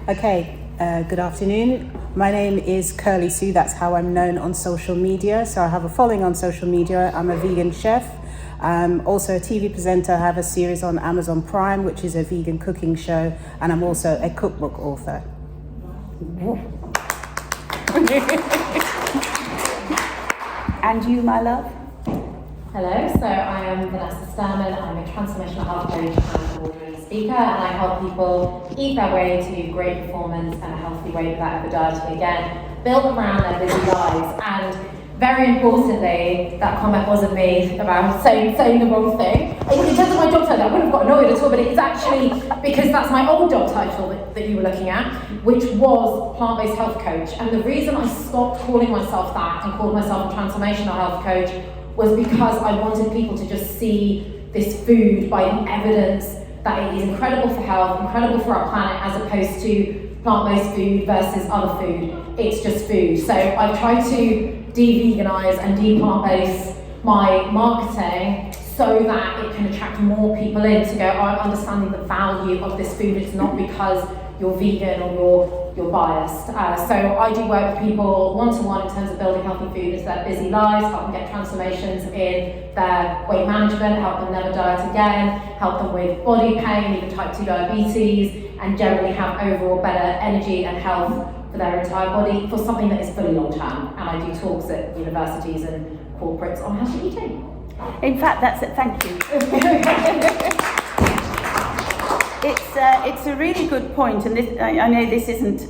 Okay, good afternoon. My name is Kirly-Sue, that's how I'm known on social media. So I have a following on social media. I'm a vegan chef. I'm also a TV presenter. I have a series on Amazon Prime, which is a vegan cooking show. And I'm also a cookbook author. And you, my love? Hello, so I am Vanessa Sturman. I'm a transformational health coach and award-winning speaker, and I help people eat their way to great performance and a healthy way without ever dieting again, built around their busy lives. And very importantly, that comment wasn't me about saying the wrong thing. In terms of my job title, I wouldn't have got annoyed at all, but it's actually because that's my old job title that you were looking at, which was plant-based health coach. And the reason I stopped calling myself that and called myself a transformational health coach was because I wanted people to just see this food by the evidence that it is incredible for health, incredible for our planet, as opposed to plant-based food versus other food. It's just food. So I've tried to de-veganize and de-plant-base my marketing so that it can attract more people in to go, I'm understanding the value of this food. It's not because you're vegan or you're biased. So I do work with people one-to-one in terms of building healthy food into their busy lives, help them get transformations in their weight management, help them never diet again, help them with body pain, even type 2 diabetes, and generally have overall better energy and health for their entire body for something that is fully long-term. And I do talks at universities and corporates on healthy eating. In fact, that's it. Thank you. It's a really good point, and this, I know this isn't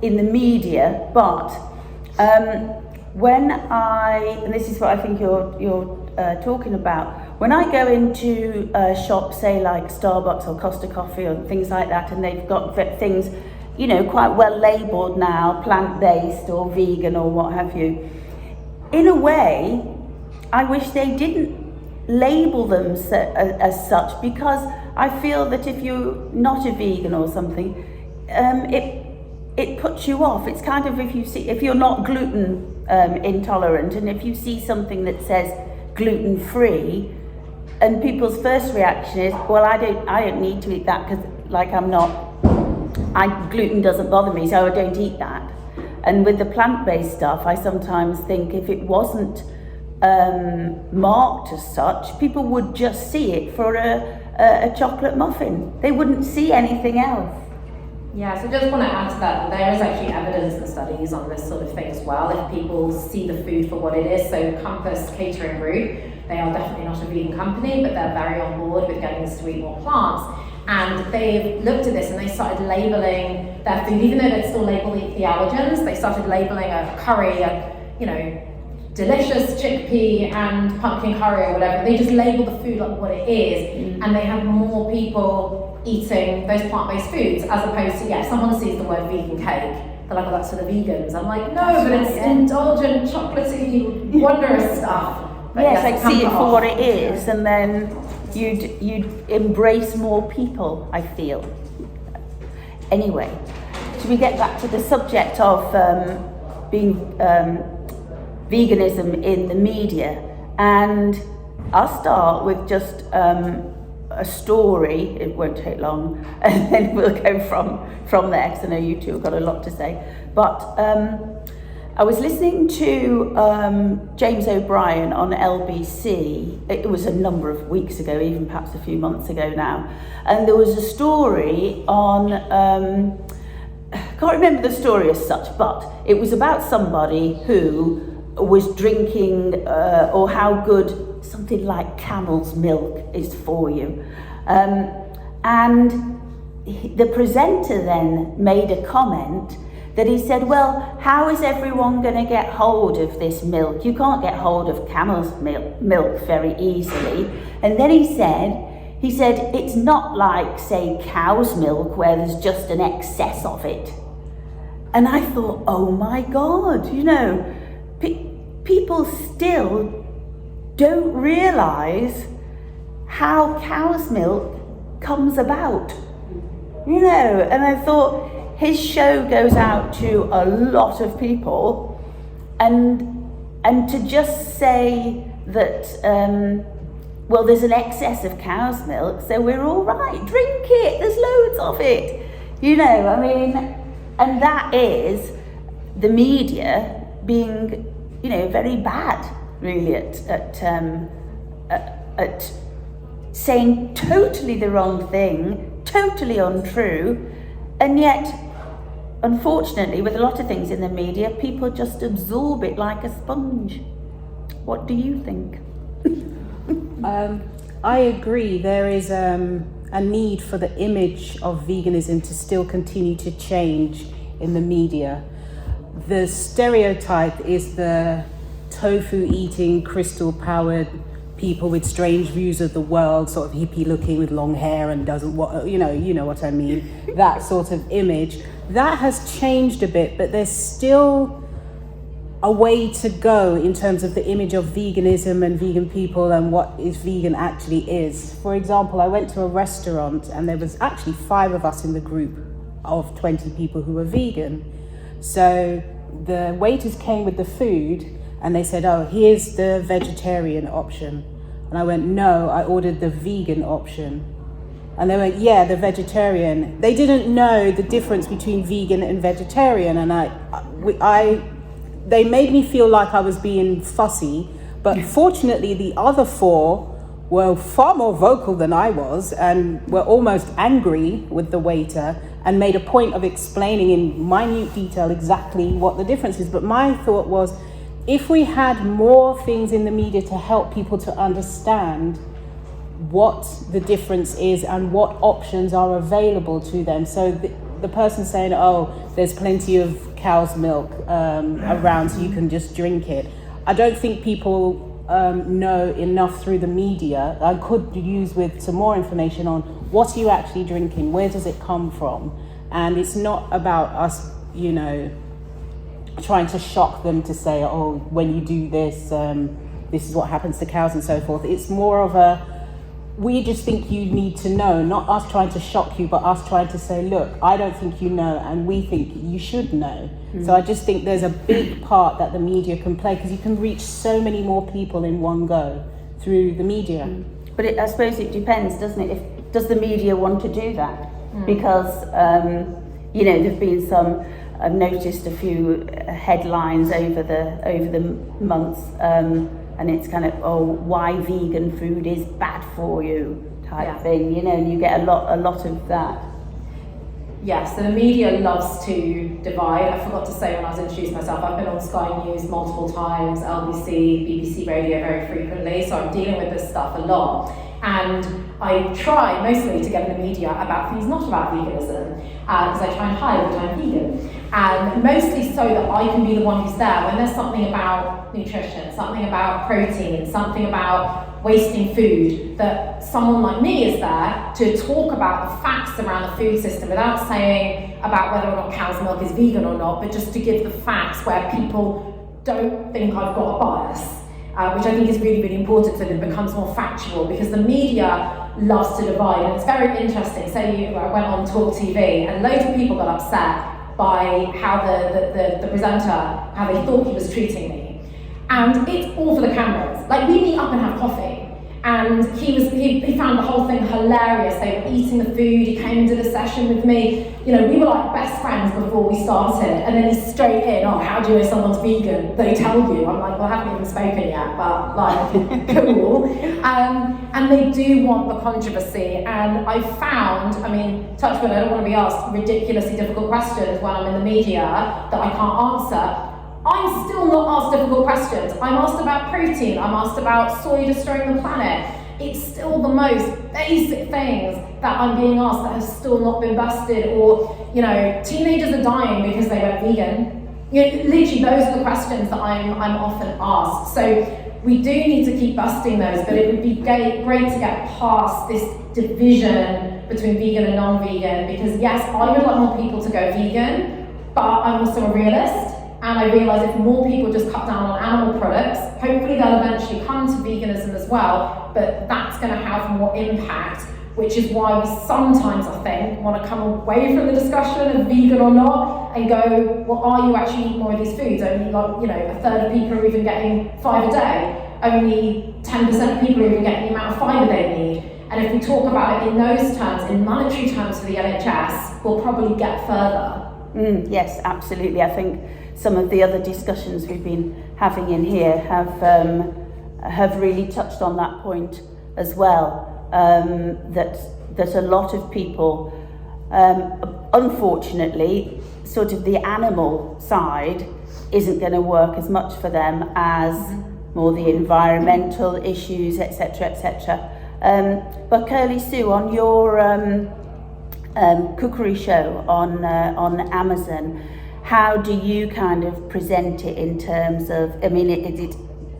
in the media, but and this is what I think you're talking about, when I go into shops, say like Starbucks or Costa Coffee or things like that, and they've got things, you know, quite well labelled now, plant-based or vegan or what have you. In a way, I wish they didn't label them as such, because I feel that if you're not a vegan or something, it puts you off. It's kind of if you're not gluten intolerant, and if you see something that says gluten-free, and people's first reaction is, well, I don't need to eat that because, like, gluten doesn't bother me, so I don't eat that. And with the plant-based stuff, I sometimes think if it wasn't marked as such, people would just see it for a chocolate muffin. They wouldn't see anything else. Yeah, so just want to add to that there is actually evidence and studies on this sort of thing as well. If people see the food for what it is, so Compass Catering Group, they are definitely not a vegan company, but they're very on board with getting us to eat more plants. And they've looked at this and they started labeling their food, even though they'd still label the allergens, they started labeling a curry, delicious chickpea and pumpkin curry or whatever. They just label the food like what it is, and they have more people eating those plant-based foods as opposed to, if someone sees the word vegan cake, they're like, oh, that's for the vegans. I'm like, no, but it's indulgent, chocolatey, wonderous stuff. But yes, I'd see it for what it is, and then you'd embrace more people, I feel. Anyway, should we get back to the subject of being veganism in the media? And I'll start with just a story. It won't take long, and then we'll go from there, because I know you two have got a lot to say. But I was listening to James O'Brien on LBC. It was a number of weeks ago, even perhaps a few months ago now, and there was a story on I can't remember the story as such, but it was about somebody who was drinking or how good something like camel's milk is for you, and the presenter then made a comment that he said, well, how is everyone going to get hold of this milk? You can't get hold of camel's milk very easily. And then he said it's not like, say, cow's milk where there's just an excess of it. And I thought, oh my God, people still don't realise how cow's milk comes about, and I thought his show goes out to a lot of people, and to just say that well, there's an excess of cow's milk, so we're all right, drink it, there's loads of it, I mean, And that is the media being, very bad, really, at saying totally the wrong thing, totally untrue, and yet, unfortunately, with a lot of things in the media, people just absorb it like a sponge. What do you think? I agree. There is a need for the image of veganism to still continue to change in the media. The stereotype is the tofu-eating, crystal-powered people with strange views of the world, sort of hippie-looking with long hair and doesn't what you know what I mean. That sort of image that has changed a bit, but there's still a way to go in terms of the image of veganism and vegan people and what is vegan actually is. For example, I went to a restaurant and there was actually 5 of us in the group of 20 people who were vegan. So the waiters came with the food and they said, oh, here's the vegetarian option. And I went, no, I ordered the vegan option. And they went, yeah, the vegetarian. They didn't know the difference between vegan and vegetarian. And they made me feel like I was being fussy, but fortunately the other 4 were far more vocal than I was and were almost angry with the waiter and made a point of explaining in minute detail exactly what the difference is. But my thought was, if we had more things in the media to help people to understand what the difference is and what options are available to them. So the person saying, oh, there's plenty of cow's milk around so you can just drink it. I don't think people know enough through the media. I could use with some more information on what are you actually drinking, where does it come from? And it's not about us, trying to shock them to say, oh, when you do this, this is what happens to cows and so forth. It's more of we just think you need to know, not us trying to shock you, but us trying to say, look, I don't think you know, and we think you should know. So I just think there's a big part that the media can play, because you can reach so many more people in one go through the media. But I suppose it depends, doesn't it? Does the media want to do that? Because, there've been some, I've noticed a few headlines over the months, and it's kind of, oh, why vegan food is bad for you type thing, and you get a lot of that. Yes, so the media loves to divide. I forgot to say when I was introducing myself, I've been on Sky News multiple times, LBC, BBC Radio very frequently, so I'm dealing with this stuff a lot. And I try mostly to get in the media about things not about veganism, because I try and hide that I'm vegan. And mostly so that I can be the one who's there when there's something about nutrition, something about protein, something about wasting food, that someone like me is there to talk about the facts around the food system without saying about whether or not cow's milk is vegan or not, but just to give the facts where people don't think I've got a bias, which I think is really, really important so that it becomes more factual, because the media loves to divide. And it's very interesting. Say I went on Talk TV and loads of people got upset by how the presenter, how they thought he was treating me. And it's all for the cameras. Like, we meet up and have coffee. And he found the whole thing hilarious. They were eating the food, he came into the session with me. We were like best friends before we started. And then he's straight in, oh, how do you know someone's vegan? They tell you. I'm like, well, I haven't even spoken yet, but like, cool. And they do want the controversy. And I found, touch wood, I don't want to be asked ridiculously difficult questions when I'm in the media that I can't answer. I'm still not asked difficult questions. I'm asked about protein, I'm asked about soy destroying the planet. It's still the most basic things that I'm being asked that have still not been busted, or, teenagers are dying because they went vegan. Literally those are the questions that I'm often asked. So we do need to keep busting those, but it would be great to get past this division between vegan and non-vegan, because yes, I would like more people to go vegan, but I'm also a realist. And I realise if more people just cut down on animal products, hopefully they'll eventually come to veganism as well, but that's going to have more impact, which is why we sometimes, I think, want to come away from the discussion of vegan or not and go, well, are you actually eating more of these foods? Only a third of people are even getting 5 a day. Only 10% of people are even getting the amount of fibre they need. And if we talk about it in those terms, in monetary terms for the NHS, we'll probably get further. Yes, absolutely. I think some of the other discussions we've been having in here have really touched on that point as well. That a lot of people, unfortunately, sort of the animal side isn't going to work as much for them as more the environmental issues, etc., etc. But Kirly-Sue, on your cookery show on Amazon, how do you kind of present it in terms of, I mean, is it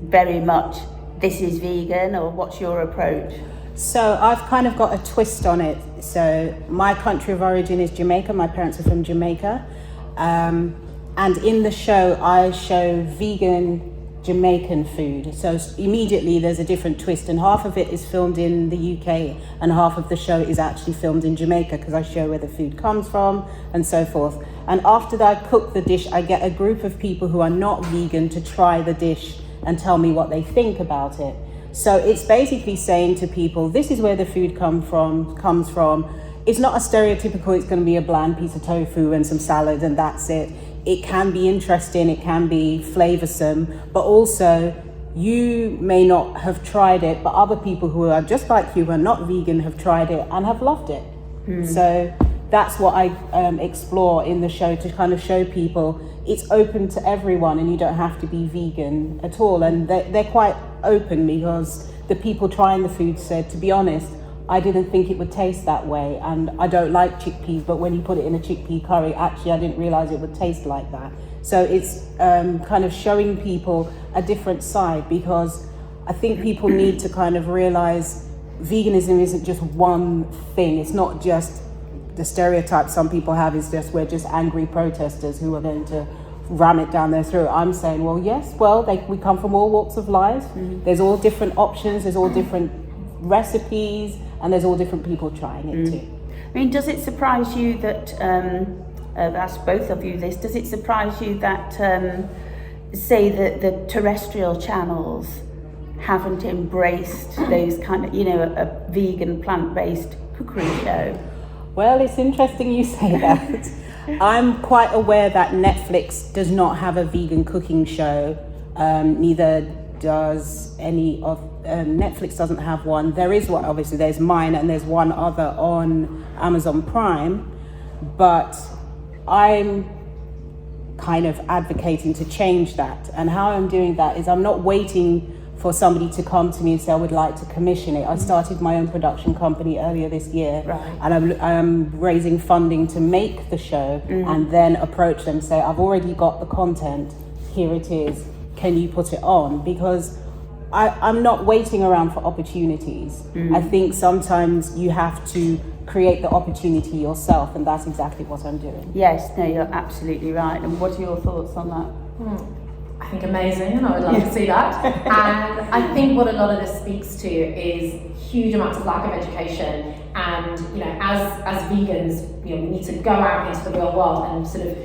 very much this is vegan, or what's your approach? So I've kind of got a twist on it. So my country of origin is Jamaica. My parents are from Jamaica. And in the show, I show vegan Jamaican food. So immediately there's a different twist, and half of it is filmed in the UK and half of the show is actually filmed in Jamaica, because I show where the food comes from and so forth. And after that I cook the dish, I get a group of people who are not vegan to try the dish and tell me what they think about it. So it's basically saying to people, this is where the food comes from. It's not a stereotypical, it's going to be a bland piece of tofu and some salad and that's it. It can be interesting, it can be flavoursome, but also you may not have tried it, but other people who are just like you, who are not vegan, have tried it and have loved it. So that's what I explore in the show, to kind of show people it's open to everyone and you don't have to be vegan at all. And they're quite open, because the people trying the food said, to be honest, I didn't think it would taste that way, and I don't like chickpeas, but when you put it in a chickpea curry, actually I didn't realise it would taste like that. So it's kind of showing people a different side, because I think people need to kind of realise veganism isn't just one thing. It's not just the stereotype some people have is just we're just angry protesters who are going to ram it down their throat. I'm saying, well, yes, we come from all walks of life. There's all different options, there's all different recipes, and there's all different people trying it too. I mean, does it surprise you that, ask both of you this, does it surprise you that, say, the terrestrial channels haven't embraced those kind of, a vegan, plant-based cookery show? Well, it's interesting you say that. I'm quite aware that Netflix does not have a vegan cooking show, neither does any of Netflix doesn't have one. There is one, obviously there's mine, and there's one other on Amazon Prime, but I'm kind of advocating to change that. And how I'm doing that is I'm not waiting for somebody to come to me and say I would like to commission it. I started my own production company earlier this year, and I'm raising funding to make the show, and then approach them, say I've already got the content, here it is, can you put it on? Because I'm not waiting around for opportunities. I think sometimes you have to create the opportunity yourself, and that's exactly what I'm doing. Yes, no, you're absolutely right. And what are your thoughts on that? I think amazing, and I would love to see that. And I think what a lot of this speaks to is huge amounts of lack of education. And as vegans, we need to go out into the real world and sort of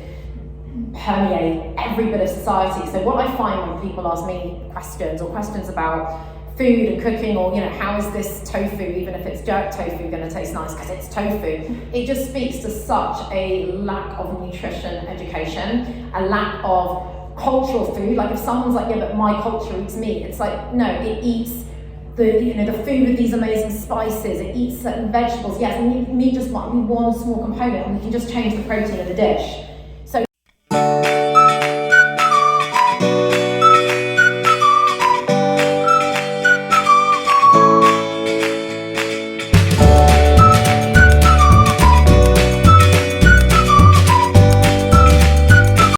permeate every bit of society. So what I find when people ask me questions about food and cooking, or how is this tofu, even if it's jerk tofu, going to taste nice because it's tofu, it just speaks to such a lack of nutrition education, a lack of cultural food. Like if someone's like, yeah, but my culture eats meat, it's like, no, it eats the food with these amazing spices, it eats certain vegetables. Yes, meat just might be one small component, and we can just change the protein of the dish.